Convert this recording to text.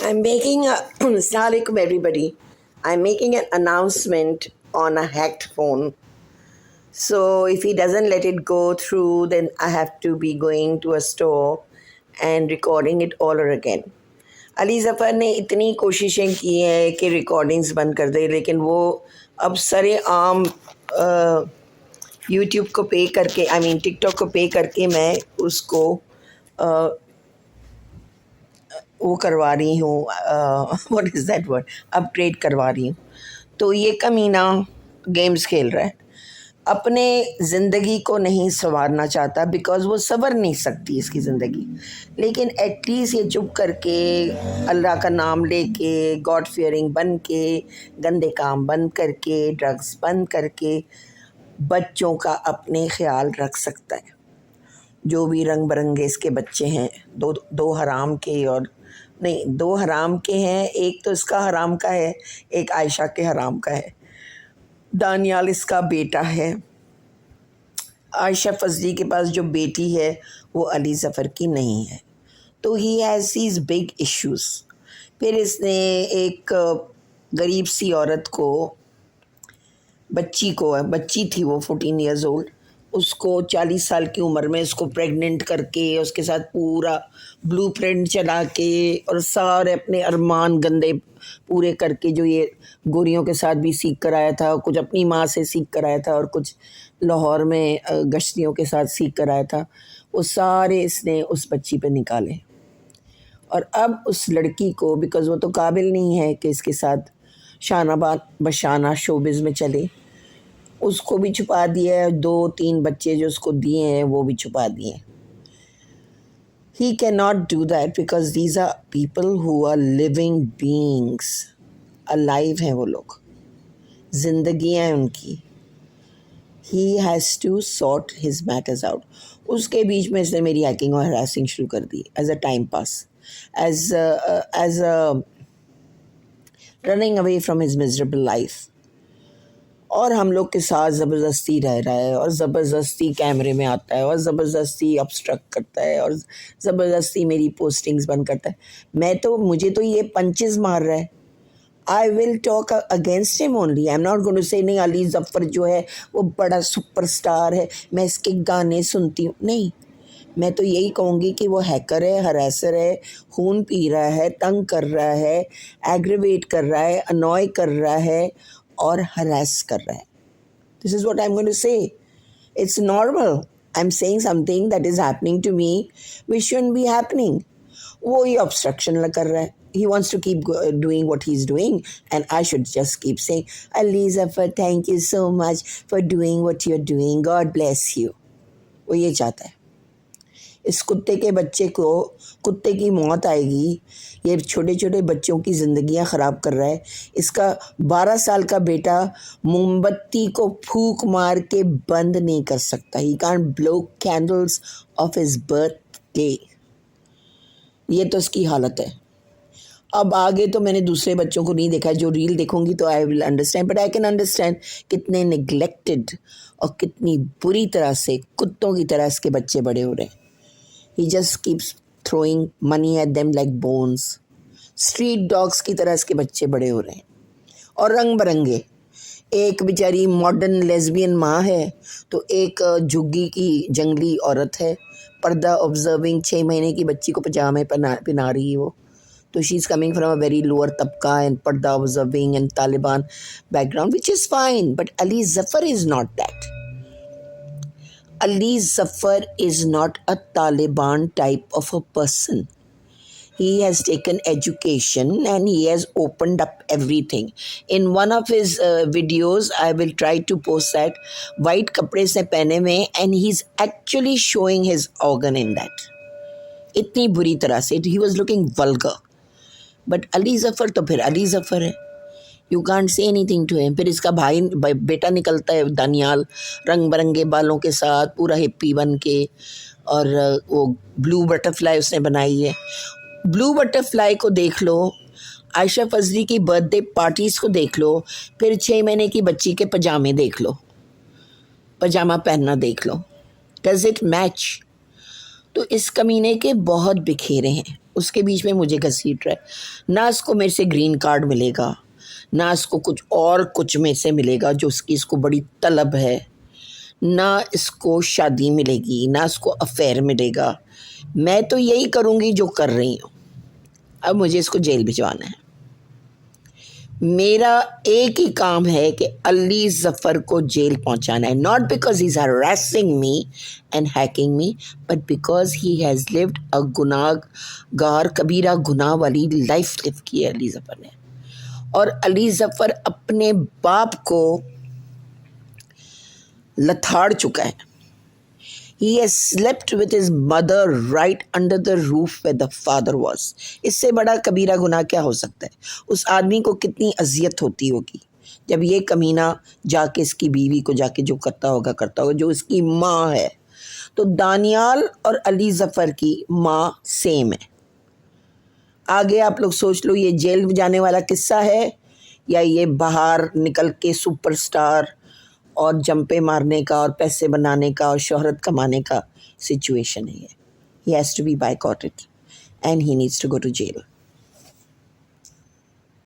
I'm making a Assalamu alaikum everybody. I'm making an announcement on a hacked phone. So if he doesn't let it go through, then I have to be going to a store and recording it all over again. Ali Zafar ने इतनी कोशिशें की हैं कि recordings बंद कर दे, लेकिन वो अब सरे आम यूट्यूब को पे करके टिकटॉक को पे करके मैं उसको वो करवा रही हूँ, what is that word, upgrade करवा रही हूँ। तो ये कमीना गेम्स खेल रहा है, अपने ज़िंदगी को नहीं संवारना चाहता, बिकॉज़ वो संवर नहीं सकती इसकी ज़िंदगी। लेकिन एटलीस्ट ये चुप करके अल्लाह का नाम लेके, गॉड फियरिंग बन के, गंदे काम बंद करके, ड्रग्स बंद करके बच्चों का अपने ख्याल रख सकता है। जो भी रंग बिरंगे इसके बच्चे हैं, दो हराम के, और नहीं, दो हराम के हैं, एक तो इसका हराम का है, एक आयशा के हराम का है। दानियाल इसका बेटा है। आयशा फजली के पास जो बेटी है वो अली ज़फ़र की नहीं है। तो he has these big issues. फिर इसने एक गरीब सी औरत को, बच्ची थी वो 14 ईयर्स ओल्ड, उसको 40 साल की उम्र में उसको प्रेग्नेंट करके उसके साथ पूरा ब्लूप्रिंट चला के और सारे अपने अरमान गंदे पूरे करके, जो ये गोरियों के साथ भी सीख कर आया था, कुछ अपनी माँ से सीख कर आया था और कुछ लाहौर में गश्तियों के साथ सीख कर आया था, वो सारे इसने उस बच्ची पे निकाले। और अब उस लड़की को, बिकॉज़ वो तो काबिल नहीं है कि इसके साथ शाना बशाना शोबिज़ में चले, उसको भी छुपा दिया है। 2-3 बच्चे जो उसको दिए हैं वो भी छुपा दिए। He cannot do that because these are people who are living beings. Alive हैं वो लोग, जिंदगियाँ हैं उनकी। He has to sort his matters out. उसके बीच में इसने मेरी हैकिंग और हरासिंग शुरू कर दी as a time pass, as a running away from his miserable life. और हम लोग के साथ ज़बरदस्ती रह रहा है, और ज़बरदस्ती कैमरे में आता है, और ज़बरदस्ती ऑब्स्ट्रक्ट करता है, और ज़बरदस्ती मेरी पोस्टिंग्स बंद करता है। मुझे तो ये पंचेस मार रहा है। I will talk against him only. I am not going to say नहीं अली ज़फ़र जो है वो बड़ा सुपरस्टार है, मैं इसके गाने सुनती हूँ, नहीं। मैं तो यही कहूँगी कि वो हैकर है, हरासर है, खून पी रहा है, तंग कर रहा है, एग्रीवेट कर रहा है, अनॉय कर रहा है और हरास कर रहा है। This is what I am going to say. It's normal. I am saying something that is happening to me which shouldn't be happening. वो ये ऑब्स्ट्रक्शन कर रहा है। He wants to keep doing what he's doing, and I should just keep saying, Ali Zafar, thank you so much for doing what you're doing. God bless you. वो ये चाहता है। इस कुत्ते के बच्चे को कुत्ते की मौत आएगी। ये छोटे छोटे बच्चों की ज़िंदगियां ख़राब कर रहा है। इसका 12 साल का बेटा मोमबत्ती को फूंक मार के बंद नहीं कर सकता। He can't blow candles of his birthday. ये तो इसकी हालत है। अब आगे तो मैंने दूसरे बच्चों को नहीं देखा है, जो रील देखूंगी तो I will understand, but I can understand कितने निगलेक्टेड और कितनी बुरी तरह से कुत्तों की तरह इसके बच्चे बड़े हो रहे हैं। He just keeps throwing money at them like bones. Street dogs की तरह इसके बच्चे बड़े हो रहे हैं, और रंग बिरंगे। एक बेचारी मॉडर्न लेस्बियन माँ है, तो एक झुग्गी की जंगली औरत है, पर्दा ऑब्जर्विंग 6 महीने की बच्ची को पजामे पहना रही है वो। तो she is coming from a very lower तबका एंड पर्दा observing and Taliban background, which is fine, but Ali Zafar is not that. Ali Zafar is not a Taliban type of a person. He has taken education and he has opened up everything. In one of his videos, I will try to post that, white kapde se pehne mein, and he's actually showing his organ in that. इतनी बुरी तरह से, he was looking vulgar. But Ali Zafar तो फिर अली ज़फ़र है। You can't say anything to him. फिर इसका बेटा निकलता है दानियाल, रंग बिरंगे बालों के साथ, पूरा हिप्पी बन के, और वो ब्लू बटरफ्लाई उसने बनाई है। ब्लू बटरफ्लाई को देख लो, आयशा फजली की बर्थडे पार्टीज़ को देख लो, फिर 6 महीने की बच्ची के पजामे देख लो, पजामा पहनना देख लो। Does it match? तो इस कमीने के बहुत बिखेरे हैं। उसके बीच में मुझे घसीट रहा है। ना इसको मेरे से ग्रीन कार्ड मिलेगा, ना इसको कुछ में से मिलेगा जो इसको बड़ी तलब है, ना इसको शादी मिलेगी, ना इसको अफेयर मिलेगा। मैं तो यही करूँगी जो कर रही हूँ। अब मुझे इसको जेल भिजवाना है। मेरा एक ही काम है कि अली ज़फ़र को जेल पहुंचाना है, not because he is harassing me and hacking me, but because he has lived a गुनाहगार कबीरा गुनाह वाली लाइफ लिव की है अली ज़फ़र ने। और अली ज़फ़र अपने बाप को लथाड़ चुका है। He has slept with his mother right under the roof where the father was. इससे बड़ा कबीरा गुनाह क्या हो सकता है? उस आदमी को कितनी अजियत होती होगी जब ये कमीना जाके इसकी बीवी को जाके जो करता होगा जो इसकी माँ है। तो दानियाल और अली ज़फ़र की माँ सेम है। आगे आप लोग सोच लो, ये जेल जाने वाला किस्सा है या ये बाहर निकल के सुपरस्टार और जंपे मारने का और पैसे बनाने का और शोहरत कमाने का सिचुएशन है ये। He has to be boycotted and he needs to go to jail.